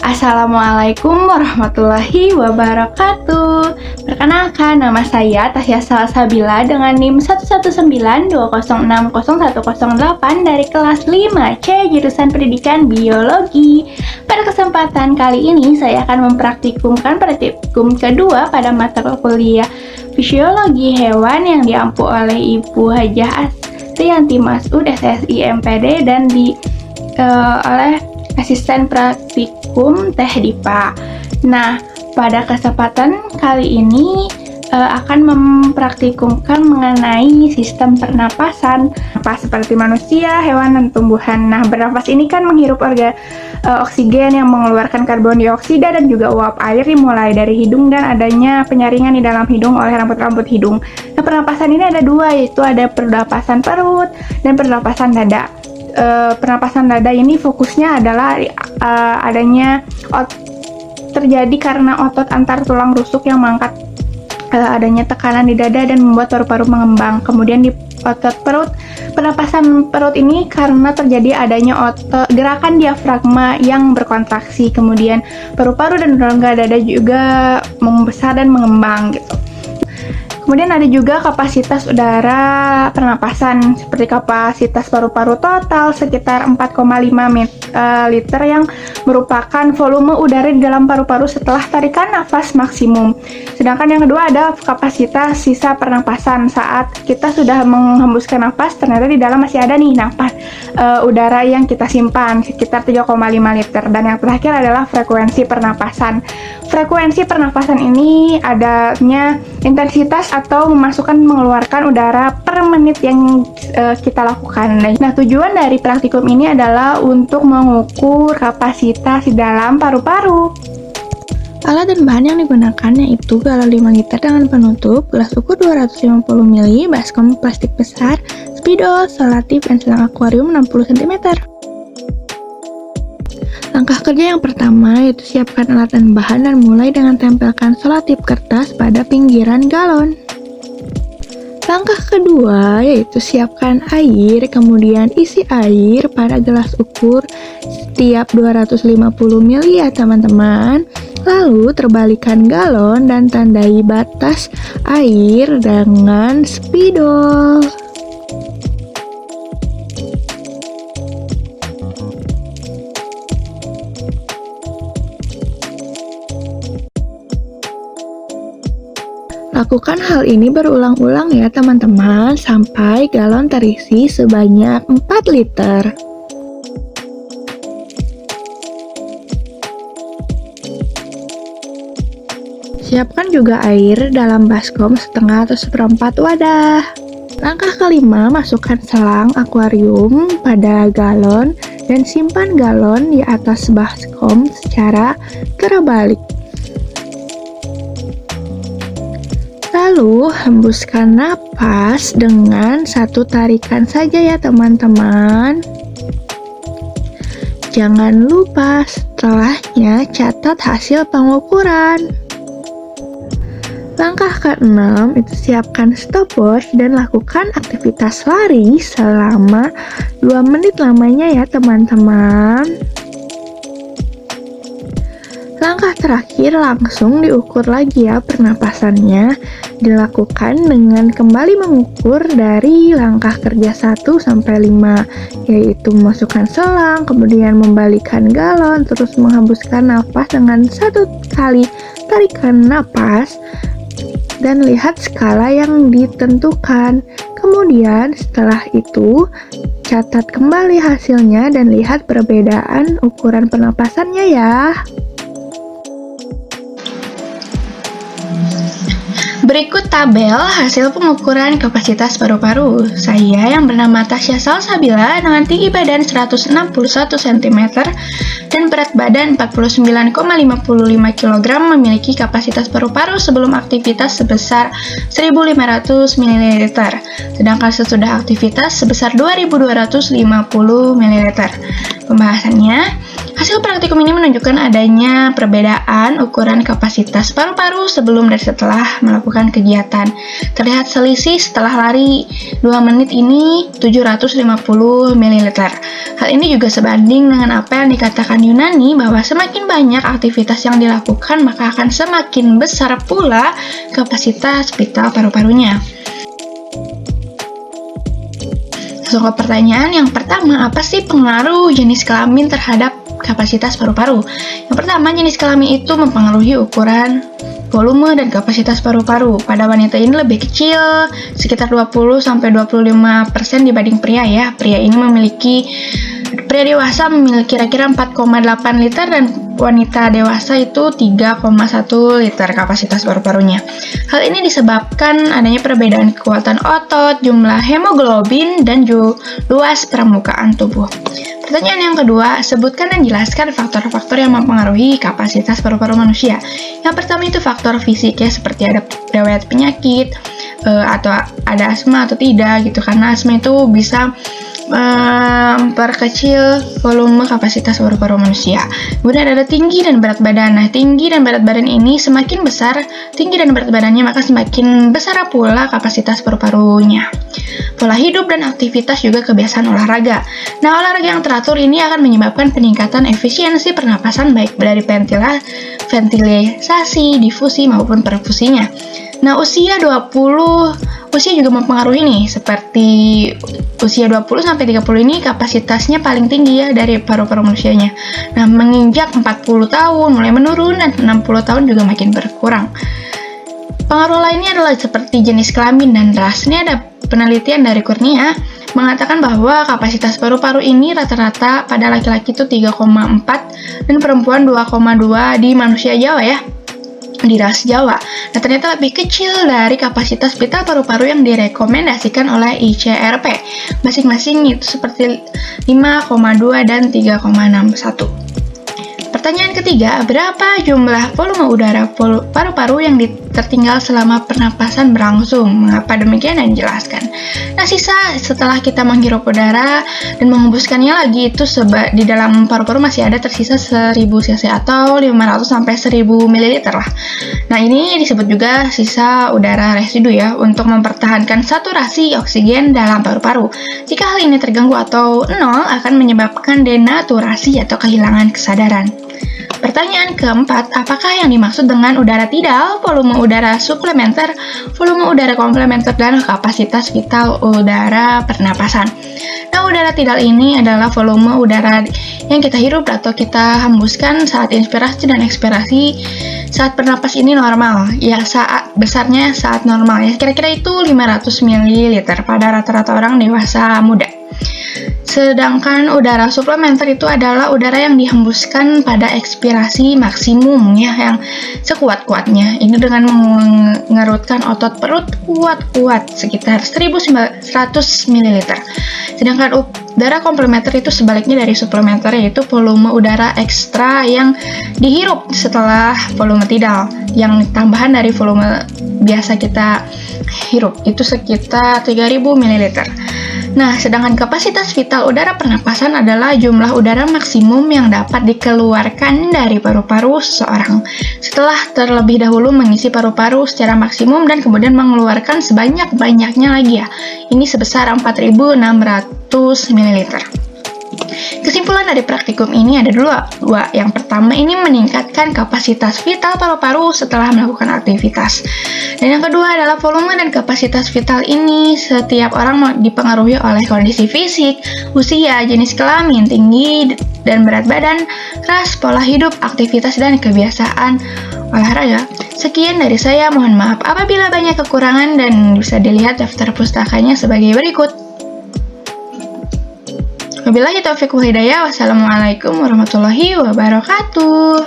Assalamualaikum warahmatullahi wabarakatuh. Perkenalkan, nama saya Tasya Salsabila dengan NIM 11920600108 dari kelas 5C jurusan Pendidikan Biologi. Pada kesempatan kali ini saya akan mempraktikumkan praktikum kedua pada mata kuliah Fisiologi Hewan yang diampu oleh Ibu Hajah Astriyanti Masud SSI MPD dan oleh asisten praktikum Teh Dipa. Nah, pada kesempatan kali ini akan mempraktikumkan mengenai sistem pernapasan seperti manusia, hewan, dan tumbuhan. Nah, bernapas ini kan menghirup oksigen yang mengeluarkan karbon dioksida dan juga uap air dimulai dari hidung dan adanya penyaringan di dalam hidung oleh rambut-rambut hidung. Nah, pernapasan ini ada dua, yaitu ada pernapasan perut dan pernapasan dada. Pernapasan dada ini fokusnya adalah adanya terjadi karena otot antar tulang rusuk yang mengangkat adanya tekanan di dada dan membuat paru-paru mengembang. Kemudian di otot perut, pernapasan perut ini karena terjadi adanya gerakan diafragma yang berkontraksi. Kemudian paru-paru dan rongga dada juga membesar dan mengembang gitu. Kemudian ada juga kapasitas udara pernapasan, seperti kapasitas paru-paru total sekitar 4,5 liter yang merupakan volume udara di dalam paru-paru setelah tarikan nafas maksimum. Sedangkan yang kedua ada kapasitas sisa pernapasan, saat kita sudah menghembuskan nafas ternyata di dalam masih ada nih udara yang kita simpan sekitar 3,5 liter. Dan yang terakhir adalah frekuensi pernapasan. Frekuensi pernapasan ini adanya intensitas atau mengeluarkan udara per menit yang kita lakukan. Nah, tujuan dari praktikum ini adalah untuk mengukur kapasitas di dalam paru-paru. Alat dan bahan yang digunakan yaitu galon 5 liter dengan penutup, gelas ukur 250 ml, baskom plastik besar, spidol, solatif, dan selang akuarium 60 cm. Langkah kerja yang pertama yaitu siapkan alat dan bahan dan mulai dengan tempelkan solatif kertas pada pinggiran galon. Langkah kedua yaitu siapkan air, kemudian isi air pada gelas ukur setiap 250 ml ya teman-teman. Lalu terbalikan galon dan tandai batas air dengan spidol. Lakukan hal ini berulang-ulang ya teman-teman sampai galon terisi sebanyak 4 liter. Siapkan juga air dalam baskom setengah atau seperempat wadah. Langkah kelima, masukkan selang akuarium pada galon dan simpan galon di atas baskom secara terbalik. Lalu hembuskan napas dengan satu tarikan saja ya teman-teman. Jangan lupa setelahnya catat hasil pengukuran. Langkah ke-6 itu siapkan stopwatch dan lakukan aktivitas lari selama 2 menit lamanya ya teman-teman. Langkah terakhir langsung diukur lagi ya pernapasannya. Dilakukan dengan kembali mengukur dari langkah kerja 1 sampai 5, yaitu memasukkan selang, kemudian membalikan galon, terus menghembuskan napas dengan 1 kali tarikan napas dan lihat skala yang ditentukan. Kemudian setelah itu catat kembali hasilnya dan lihat perbedaan ukuran pernapasannya ya. Berikut tabel hasil pengukuran kapasitas paru-paru. Saya yang bernama Tasya Salsabila dengan tinggi badan 161 cm dan berat badan 49,55 kg memiliki kapasitas paru-paru sebelum aktivitas sebesar 1500 ml, sedangkan sesudah aktivitas sebesar 2250 ml. Pembahasannya, hasil praktikum ini menunjukkan adanya perbedaan ukuran kapasitas paru-paru sebelum dan setelah melakukan kegiatan. Terlihat selisih setelah lari 2 menit ini 750 ml. Hal ini juga sebanding dengan apa yang dikatakan Yunani bahwa semakin banyak aktivitas yang dilakukan maka akan semakin besar pula kapasitas vital paru-parunya. Langsung ke pertanyaan yang pertama, apa sih pengaruh jenis kelamin terhadap kapasitas paru-paru? Yang pertama, jenis kelamin itu mempengaruhi ukuran, volume, dan kapasitas paru-paru. Pada wanita ini lebih kecil, sekitar 20-25% dibanding pria ya. Pria dewasa memiliki kira-kira 4,8 liter dan wanita dewasa itu 3,1 liter kapasitas paru-parunya. Hal ini disebabkan adanya perbedaan kekuatan otot, jumlah hemoglobin, dan luas permukaan tubuh. Pertanyaan yang kedua, sebutkan dan jelaskan faktor-faktor yang mempengaruhi kapasitas paru-paru manusia. Yang pertama itu faktor fisik ya, seperti ada riwayat penyakit, atau ada asma atau tidak gitu, karena asma itu bisa memperkecil volume kapasitas paru-paru manusia. Kemudian ada tinggi dan berat badan. Nah, tinggi dan berat badan ini semakin besar tinggi dan berat badannya maka semakin besar pula kapasitas paru-parunya. Pola hidup dan aktivitas juga kebiasaan olahraga. Nah, olahraga yang teratur ini akan menyebabkan peningkatan efisiensi pernapasan baik dari ventilisasi, difusi maupun perfusinya. Nah, usia juga mempengaruhi nih, seperti usia 20-30 ini kapasitasnya paling tinggi ya dari paru-paru manusianya. Nah, menginjak 40 tahun mulai menurun dan 60 tahun juga makin berkurang. Pengaruh lainnya adalah seperti jenis kelamin dan ras. Ini ada penelitian dari Kurnia mengatakan bahwa kapasitas paru-paru ini rata-rata pada laki-laki itu 3,4 dan perempuan 2,2 di manusia Jawa ya. Di ras Jawa. Nah, ternyata lebih kecil dari kapasitas vital paru-paru yang direkomendasikan oleh ICRP. Masing-masing itu seperti 5,2 dan 3,61. Pertanyaan ketiga, berapa jumlah volume udara paru-paru yang tertinggal selama pernapasan berlangsung? Mengapa demikian? Dan jelaskan. Nah, sisa setelah kita menghirup udara dan menghembuskannya lagi itu di dalam paru-paru masih ada tersisa 1000 cc atau 500 sampai 1000 ml lah. Nah, ini disebut juga sisa udara residu ya, untuk mempertahankan saturasi oksigen dalam paru-paru. Jika hal ini terganggu atau nol akan menyebabkan denaturasi atau kehilangan kesadaran. Pertanyaan keempat, apakah yang dimaksud dengan udara tidal, volume udara suplementer, volume udara komplementer, dan kapasitas vital udara pernapasan? Nah, udara tidal ini adalah volume udara yang kita hirup atau kita hembuskan saat inspirasi dan ekspirasi saat bernapas ini normal. Ya, besarnya saat normal ya, kira-kira itu 500 ml pada rata-rata orang dewasa muda. Sedangkan udara suplementer itu adalah udara yang dihembuskan pada ekspirasi maksimum ya, yang sekuat-kuatnya. Ini dengan mengerutkan otot perut kuat-kuat sekitar 1100 ml. Sedangkan udara komplementer itu sebaliknya dari suplementer, yaitu volume udara ekstra yang dihirup setelah volume tidal, yang tambahan dari volume biasa kita hirup itu sekitar 3000 ml. Nah, sedangkan kapasitas vital udara pernapasan adalah jumlah udara maksimum yang dapat dikeluarkan dari paru-paru seseorang setelah terlebih dahulu mengisi paru-paru secara maksimum dan kemudian mengeluarkan sebanyak-banyaknya lagi ya. Ini sebesar 4600 ml. Kesimpulan dari praktikum ini ada dua. Yang pertama ini meningkatkan kapasitas vital paru-paru setelah melakukan aktivitas. Dan yang kedua adalah volume dan kapasitas vital ini setiap orang dipengaruhi oleh kondisi fisik, usia, jenis kelamin, tinggi dan berat badan, ras, pola hidup, aktivitas, dan kebiasaan olahraga. Sekian dari saya, mohon maaf apabila banyak kekurangan dan bisa dilihat daftar pustakanya sebagai berikut. Wabillahi taufiq wal hidayah. Wassalamualaikum warahmatullahi wabarakatuh.